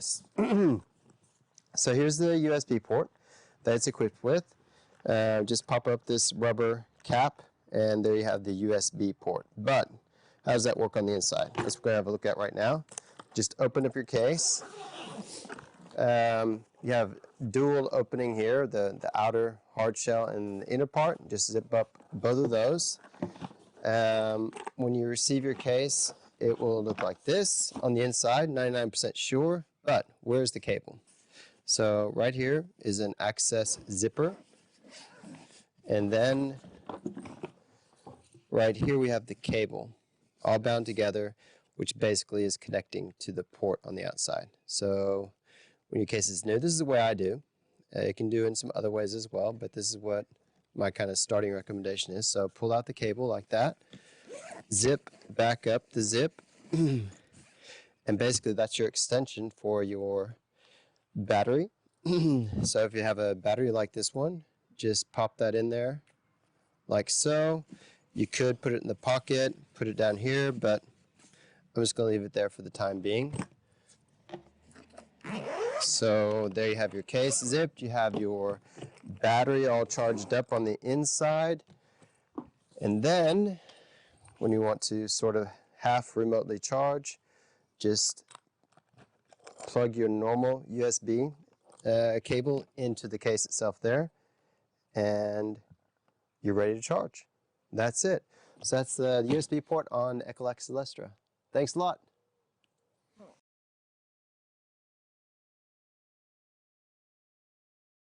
So here's the USB port that it's equipped with. Just pop up this rubber cap, and there you have the USB port. But how does that work on the inside? That's what we're going to have a look at right now. Just open up your case. You have dual opening here, the outer hard shell and the inner part. Just zip up both of those. When you receive your case, it will look like this on the inside, 99% sure, but where's the cable? So right here is an access zipper. And then right here we have the cable, all bound together, which basically is connecting to the port on the outside. So when your case is new, this is the way I do. You can do it in some other ways as well, but this is what my kind of starting recommendation is. So pull out the cable like that, zip back up the zip, and basically that's your extension for your battery. So if you have a battery like this one, just pop that in there like so. You could put it in the pocket, put it down here, but I'm just going to leave it there for the time being. So there you have your case zipped. You have your battery all charged up on the inside. And then when you want to sort of half remotely charge, just plug your normal USB cable into the case itself there, and you're ready to charge. That's it. So that's the USB port on Echolux Celestra. Thanks a lot.